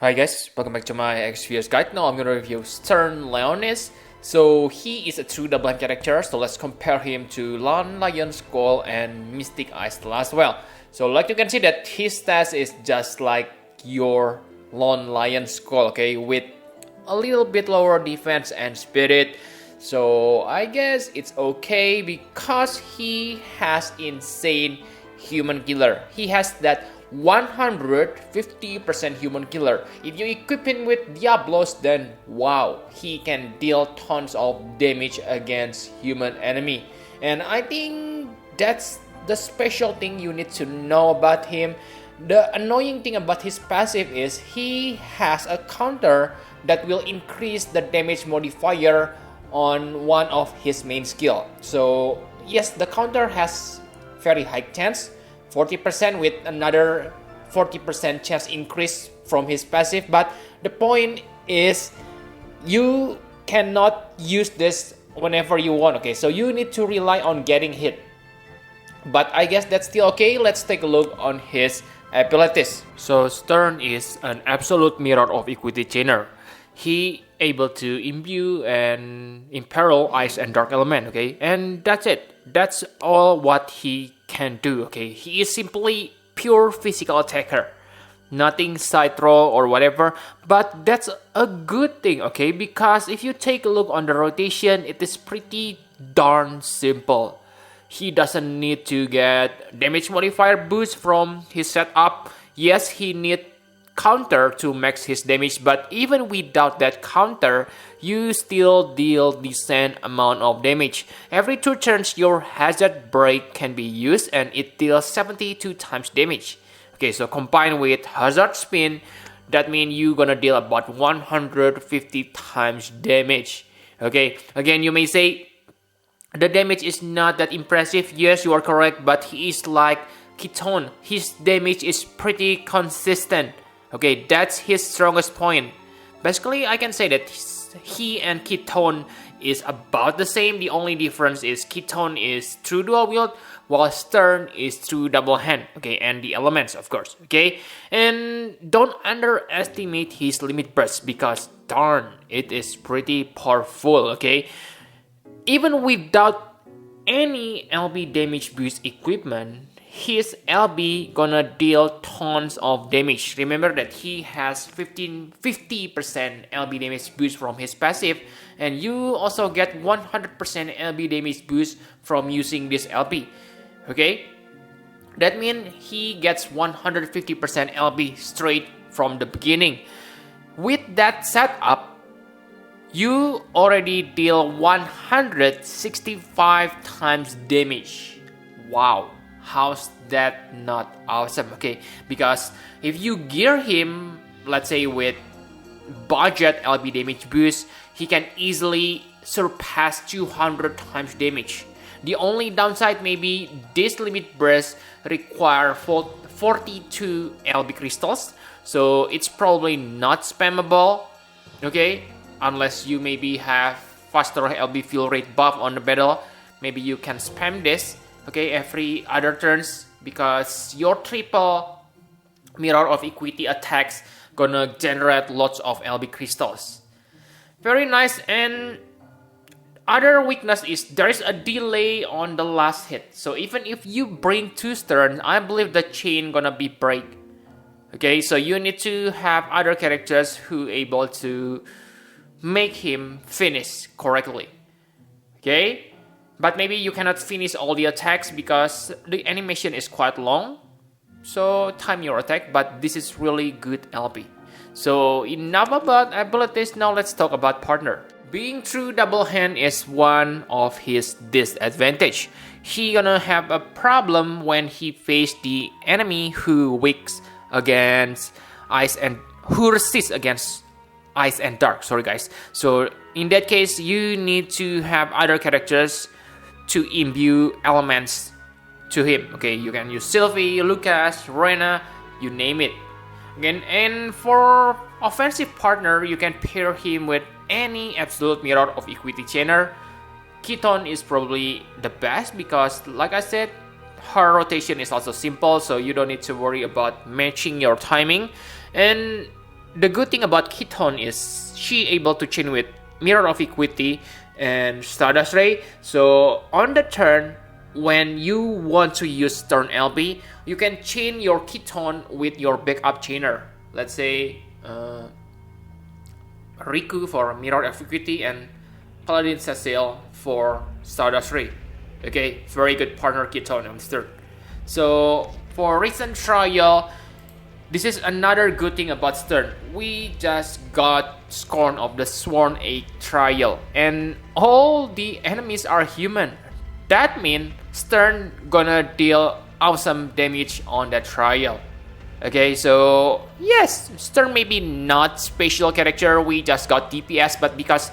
Hi guys, welcome back to my XVS guide. Now I'm gonna review Sterne-oid. So he is a true double-hand character, so let's compare him to Lone Lion Skull and Mystic Eyes as well. So like you can see that his stats is just like your Lone Lion Skull, okay, with a little bit lower defense and spirit. So I guess it's okay because he has insane human killer. He has that 150% human killer. If you equip him with Diablos, then wow, he can deal tons of damage against human enemy. And I think that's the special thing you need to know about him. The annoying thing about his passive is he has a counter that will increase the damage modifier on one of his main skill. So yes, the counter has very high chance, 40% with another 40% chance increase from his passive, but the point is you cannot use this whenever you want, okay? So you need to rely on getting hit. But I guess that's still okay. Let's take a look on his abilities. So Stern is an absolute mirror of equity chainer. He able to imbue and imperil ice and dark element, okay? And that's it. That's all what he can do, okay? He is simply pure physical attacker. Nothing side throw or whatever, but that's a good thing, okay? Because if you take a look on the rotation, it is pretty darn simple. He doesn't need to get damage modifier boost from his setup. Yes, he need counter to max his damage, but even without that counter, you still deal decent amount of damage. Every 2 turns, your hazard break can be used and it deals 72 times damage. Okay, so combined with hazard spin, that means you're gonna deal about 150 times damage. Okay, again, you may say the damage is not that impressive. Yes, you are correct, but he is like Ketone. His damage is pretty consistent. Okay, that's his strongest point. Basically, I can say that he and Ketone is about the same. The only difference is Ketone is true dual wield, while Stern is true double hand. Okay, and the elements, of course. Okay, and don't underestimate his limit burst because darn, it is pretty powerful. Okay, even without any LB damage boost equipment, his LB gonna deal tons of damage. Remember that he has 50% LB damage boost from his passive, and you also get 100% LB damage boost from using this LB. Okay, that means he gets 150% LB straight from the beginning. With that setup, you already deal 165 times damage. Wow. How's that not awesome? Okay, because if you gear him, let's say with budget LB damage boost, he can easily surpass 200 times damage. The only downside may be this limit burst require 42 LB crystals, so it's probably not spammable, okay, unless you maybe have faster LB fill rate buff on the battle. Maybe you can spam this, okay, every other turns, because your triple mirror of equity attacks gonna generate lots of LB crystals. Very nice. And other weakness is there is a delay on the last hit. So even if you bring 2 turns, I believe the chain gonna be break. Okay, so you need to have other characters who able to make him finish correctly. Okay. But maybe you cannot finish all the attacks because the animation is quite long. So time your attack, but this is really good LB. So enough about abilities, now let's talk about partner. Being true double hand is one of his disadvantage. He gonna have a problem when he face the enemy who weaks against ice and who resists against ice and dark. Sorry guys. So in that case, you need to have other characters to imbue elements to him. Okay, you can use Sylvie, Lucas, Rena, you name it. Again, and for offensive partner, you can pair him with any absolute mirror of equity chainer. Ketone is probably the best because, like I said, her rotation is also simple, so you don't need to worry about matching your timing. And the good thing about Keaton is she able to chain with Mirror of Equity and Stardust Ray. So on the turn, when you want to use turn LB, you can chain your Keaton with your backup chainer. Let's say Riku for Mirror of Equity and Paladin Cecil for Stardust Ray. Okay, very good partner Keaton on this turn. So for recent trial, this is another good thing about Stern. We just got Scorn of the Sworn Egg trial, and all the enemies are human. That means Stern gonna deal awesome damage on that trial. Okay, so yes, Stern maybe not special character, we just got DPS, but because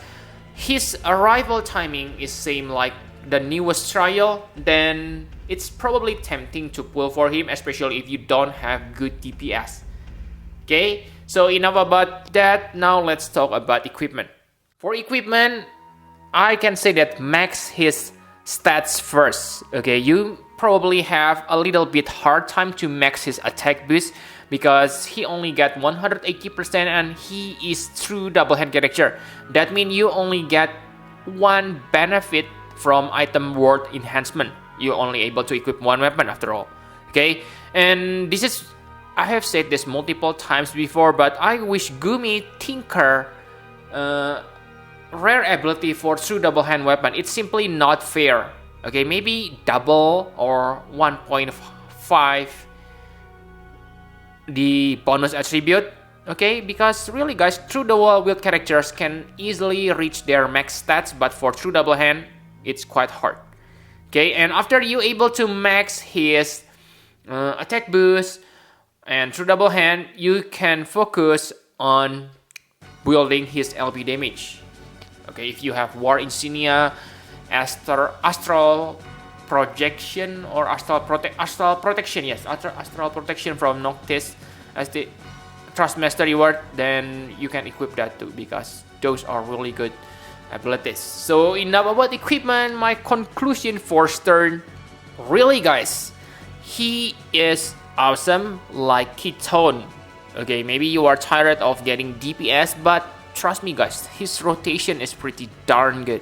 his arrival timing is same like the newest trial, then it's probably tempting to pull for him, especially if you don't have good DPS. Okay, so enough about that. Now let's talk about equipment. For equipment, I can say that max his stats first. Okay, you probably have a little bit hard time to max his attack boost because he only got 180% and he is true double hand character. That means you only get one benefit from item worth enhancement. You're only able to equip one weapon after all. Okay, and this is, I have said this multiple times before, but I wish Gumi Tinker rare ability for true double hand weapon. It's simply not fair. Okay, maybe double or 1.5 the bonus attribute. Okay, because really guys, true dual wield characters can easily reach their max stats, but for true double hand, it's quite hard. Okay, and after you able to max his attack boost and true double hand, you can focus on building his LB damage. Okay, if you have War Insignia, Astral Projection or Astral Protection, yes, Astral Protection from Noctis as the Trust Master reward, then you can equip that too because those are really good abilities. So enough about equipment. My conclusion for Stern, really guys, he is awesome like Keaton. Okay, maybe you are tired of getting DPS, but trust me guys, his rotation is pretty darn good.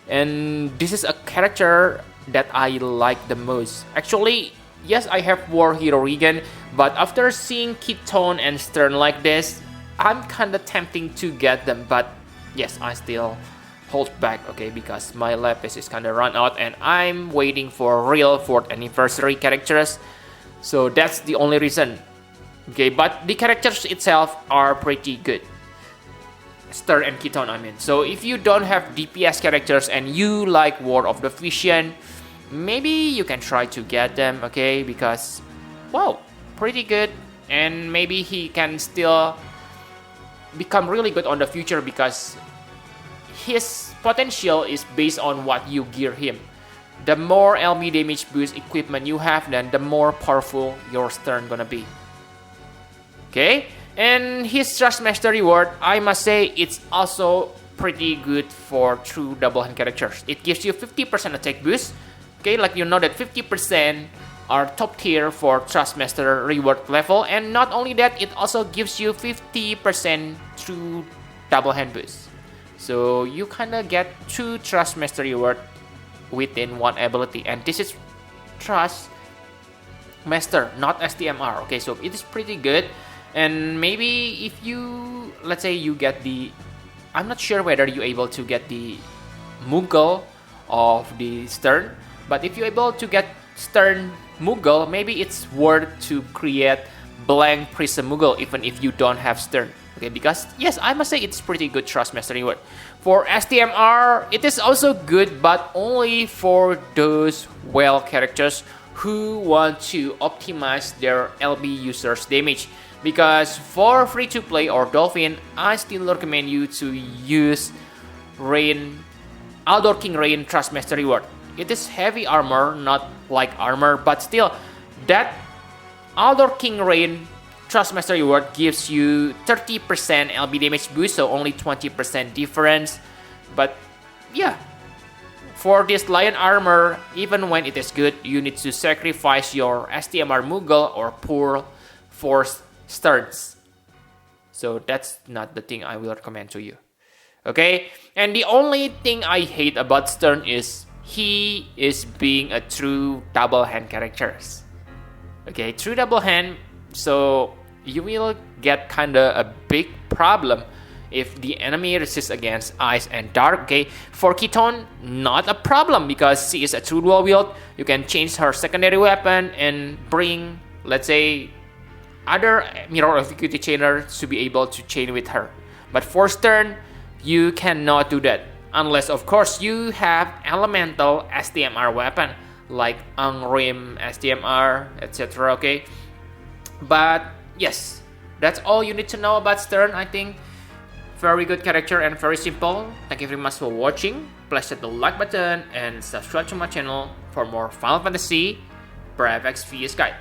And this is a character that I like the most. Actually, yes, I have War Hero Regan, but after seeing Keaton and Stern like this, I'm kinda tempting to get them, but yes, I still hold back, okay, because my lapis is kinda run out and I'm waiting for real 4th anniversary characters. So that's the only reason. Okay, but the characters itself are pretty good. Stern and Keaton, I mean. So if you don't have DPS characters and you like War of the Vision, maybe you can try to get them, okay, because wow, pretty good, and maybe he can still become really good on the future because his potential is based on what you gear him. The more LB damage boost equipment you have, then the more powerful your Stern gonna be. Okay, and his Trust Master reward, I must say it's also pretty good for true double hand characters. It gives you 50% attack boost. Okay, like you know that 50% are top tier for Trust Master reward level, and not only that, it also gives you 50% true double hand boost. So you kinda get 2 Trust Master reward within one ability, and this is Trust Master, not STMR. Okay, so it is pretty good. And maybe if you, let's say you get the, I'm not sure whether you're able to get the Moogle of the Stern, but if you're able to get Stern Moogle, maybe it's worth to create blank Prism Moogle even if you don't have Stern. Okay, because yes, I must say it's pretty good Trust Master reward. For STMR, it is also good, but only for those whale characters who want to optimize their LB users damage. Because for free to play or Dolphin, I still recommend you to use Rain, Aldor King Rain Trust Master reward. It is heavy armor, not like armor, but still, that Aldor King Rain Trust Master reward gives you 30% LB damage boost, so only 20% difference. But yeah, for this Lion armor, even when it is good, you need to sacrifice your STMR Moogle or poor Force Sterns. So that's not the thing I will recommend to you. Okay, and the only thing I hate about Stern is he is being a true double hand character. Okay, true double hand, so you will get kinda a big problem if the enemy resists against ice and dark. Okay, for Keaton, not a problem because she is a true dual wield. You can change her secondary weapon and bring, let's say, other Mirror of Equity chainers to be able to chain with her. But for Stern, you cannot do that unless, of course, you have elemental STMR weapon like Angrim STMR, etc. Okay, but yes, that's all you need to know about Stern. I think very good character and very simple. Thank you very much for watching. Please hit the like button and subscribe to my channel for more Final Fantasy Brave Exvius guide.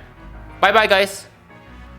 Bye bye guys.